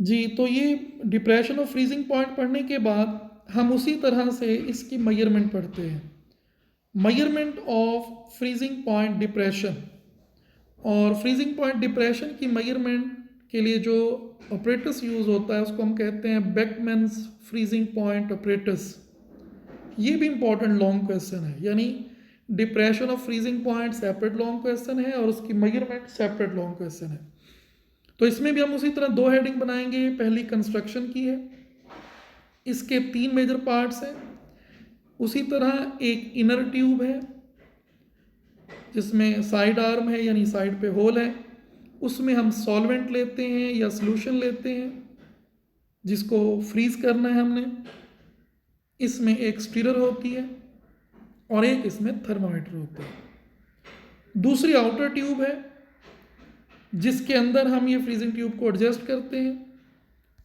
जी, तो ये डिप्रेशन और फ्रीजिंग पॉइंट पढ़ने के बाद हम उसी तरह से इसकी मेजरमेंट पढ़ते हैं। Measurement of freezing point depression. और फ्रीजिंग पॉइंट डिप्रेशन की मेजरमेंट के लिए जो ऑपरेटर्स यूज़ होता है उसको हम कहते हैं बेकमैन्स फ्रीजिंग पॉइंट ऑपरेटर्स। ये भी इंपॉर्टेंट लॉन्ग क्वेश्चन है, यानी depression of freezing point separate long question है और उसकी मेजरमेंट सेपरेट लॉन्ग क्वेश्चन है। तो इसमें भी हम उसी तरह दो हेडिंग बनाएंगे। पहली कंस्ट्रक्शन की है, इसके 3 मेजर पार्ट्स हैं। उसी तरह एक इनर ट्यूब है जिसमें साइड आर्म है यानी साइड पे होल है, उसमें हम सॉल्वेंट लेते हैं या सॉल्यूशन लेते हैं जिसको फ्रीज करना है हमने। इसमें एक स्टीरर होती है और एक इसमें थर्मामीटर होता है। दूसरी आउटर ट्यूब है जिसके अंदर हम ये फ्रीजिंग ट्यूब को एडजस्ट करते हैं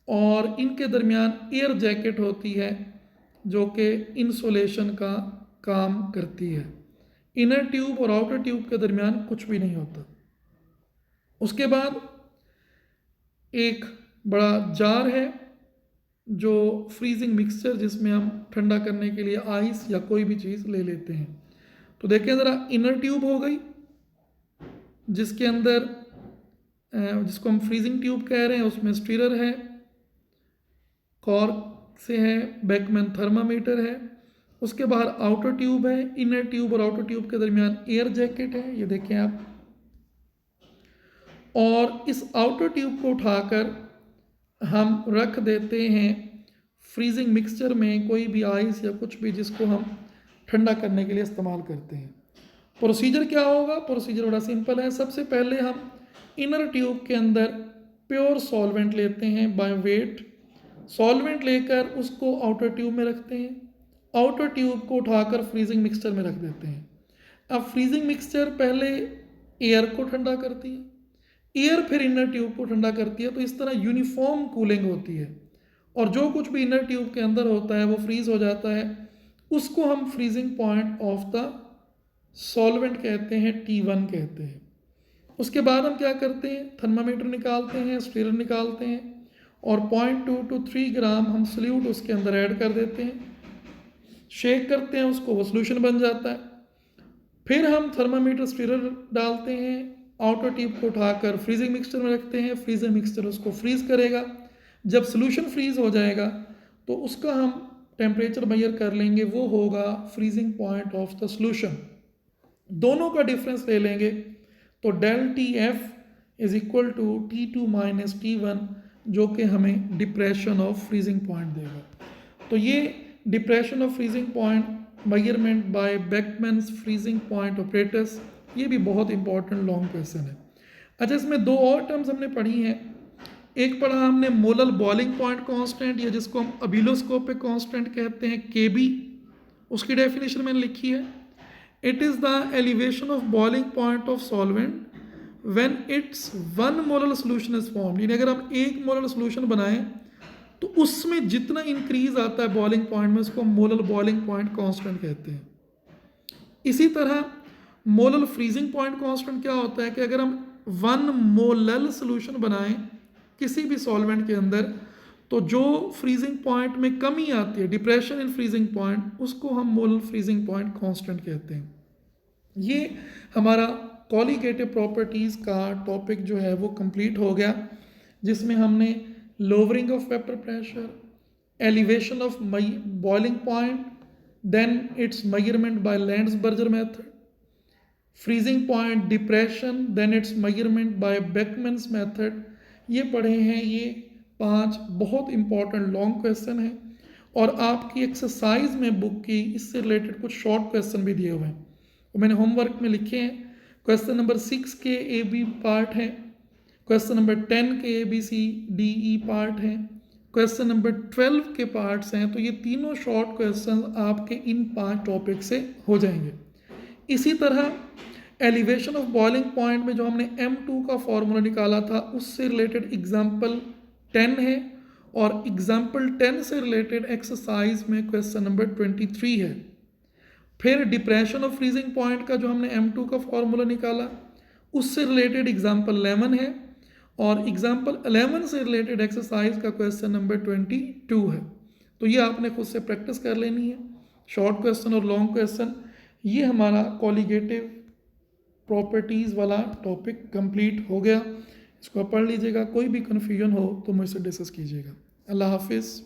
और इनके दरमियान एयर जैकेट होती है जो कि इंसुलेशन का काम करती है। इनर ट्यूब और आउटर ट्यूब के दरमियान कुछ भी नहीं होता। उसके बाद एक बड़ा जार है जो फ्रीजिंग मिक्सचर जिसमें हम ठंडा करने के लिए आइस या कोई भी चीज़ ले लेते हैं। तो देखें ज़रा, इनर ट्यूब हो गई जिसके अंदर जिसको हम फ्रीजिंग ट्यूब कह रहे हैं, उसमें स्टीरर है, कॉर्क से है, बेकमैन थर्मामीटर है। उसके बाहर आउटर ट्यूब है, इनर ट्यूब और आउटर ट्यूब के दरमियान एयर जैकेट है, ये देखें आप। और इस आउटर ट्यूब को उठाकर हम रख देते हैं फ्रीजिंग मिक्सचर में कोई भी आइस या कुछ भी जिसको हम ठंडा करने के लिए इस्तेमाल करते हैं। प्रोसीजर क्या होगा? प्रोसीजर बड़ा सिंपल है। सबसे पहले हम इनर ट्यूब के अंदर प्योर सॉल्वेंट लेते हैं बाय वेट। सॉल्वेंट लेकर उसको आउटर ट्यूब में रखते हैं। आउटर ट्यूब को उठाकर फ्रीजिंग मिक्सचर में रख देते हैं। अब फ्रीजिंग मिक्सचर पहले एयर को ठंडा करती है, एयर फिर इनर ट्यूब को ठंडा करती है। तो इस तरह यूनिफॉर्म कूलिंग होती है और जो कुछ भी इनर ट्यूब के अंदर होता है वो फ्रीज हो जाता है। उसको हम freezing point of the solvent कहते हैं, T1 कहते हैं। उसके बाद हम क्या करते हैं? थर्मामीटर निकालते हैं, स्टीरर निकालते हैं और 0.2 to 3 ग्राम हम सल्यूट उसके अंदर ऐड कर देते हैं, शेक करते हैं उसको, वो सोल्यूशन बन जाता है। फिर हम थर्मामीटर स्टीरर डालते हैं, आउटर ट्यूब को उठाकर फ्रीजिंग मिक्सचर में रखते हैं, फ्रीजिंग मिक्सचर उसको फ्रीज करेगा। जब सोल्यूशन फ्रीज हो जाएगा तो उसका हम टेम्परेचर मेजर कर लेंगे, वो होगा freezing point of the solution. दोनों का डिफरेंस ले लेंगे तो delta t f is equal to T2 minus T1 जो कि हमें डिप्रेशन ऑफ फ्रीजिंग पॉइंट देगा। तो ये depression of freezing point measurement by Beckmann's freezing point operators, ये भी बहुत इंपॉर्टेंट लॉन्ग क्वेश्चन है। अच्छा, इसमें दो और टर्म्स हमने पढ़ी हैं। एक पढ़ा हमने मोलर बॉइलिंग पॉइंट कांस्टेंट या जिसको हम अबिलोस्कोपिक कांस्टेंट कहते हैं, KB। उसकी डेफिनेशन मैंने लिखी है, it is the elevation of boiling point of solvent when it's 1 molar solution is formed. यानी अगर हम 1 मोलर सोल्यूशन बनाएं तो उसमें जितना इंक्रीज आता है बॉइलिंग पॉइंट में उसको मोलर बॉइलिंग पॉइंट कांस्टेंट कहते हैं। इसी तरह मोलर फ्रीजिंग पॉइंट कांस्टेंट क्या होता है कि अगर हम 1 मोलर सोल्यूशन बनाएं किसी भी सॉल्वेंट के अंदर तो जो फ्रीजिंग पॉइंट में कमी आती है, डिप्रेशन इन फ्रीजिंग पॉइंट, उसको हम मोलर फ्रीजिंग पॉइंट कांस्टेंट कहते हैं। ये हमारा कॉलिगेटिव प्रॉपर्टीज़ का टॉपिक जो है वो कंप्लीट हो गया, जिसमें हमने lowering of vapour pressure, elevation of boiling point, then its measurement by Landsberger method, freezing point depression, then its measurement by Beckmann's method, ये पढ़े हैं। ये 5 बहुत इंपॉर्टेंट लॉन्ग क्वेश्चन हैं और आपकी एक्सरसाइज में बुक की इससे रिलेटेड कुछ शॉर्ट क्वेश्चन भी दिए हुए हैं, वो मैंने होमवर्क में लिखे हैं। क्वेश्चन नंबर 6 के AB पार्ट है, क्वेश्चन नंबर 10 के ABCDE पार्ट हैं, क्वेश्चन नंबर 12 के पार्ट्स हैं। तो ये तीनों शॉर्ट क्वेश्चन आपके इन 5 टॉपिक से हो जाएंगे। इसी तरह एलिवेशन ऑफ बॉइलिंग पॉइंट में जो हमने M2 का फॉर्मूला निकाला था उससे रिलेटेड एग्जाम्पल 10 है और एग्जाम्पल 10 से रिलेटेड एक्सरसाइज में क्वेश्चन नंबर 23 है। फिर डिप्रेशन ऑफ फ्रीजिंग पॉइंट का जो हमने M2 का फॉर्मूला निकाला उससे रिलेटेड एग्जाम्पल 11 है और एग्जाम्पल 11 से रिलेटेड एक्सरसाइज का क्वेश्चन नंबर 22 है। तो ये आपने खुद से प्रैक्टिस कर लेनी है। शॉर्ट क्वेश्चन और लॉन्ग क्वेश्चन, ये हमारा कॉलिगेटिव प्रॉपर्टीज़ वाला टॉपिक कंप्लीट हो गया। इसको आप पढ़ लीजिएगा, कोई भी कन्फ्यूजन हो तो मुझसे डिस्कस कीजिएगा। अल्लाह हाफिज़।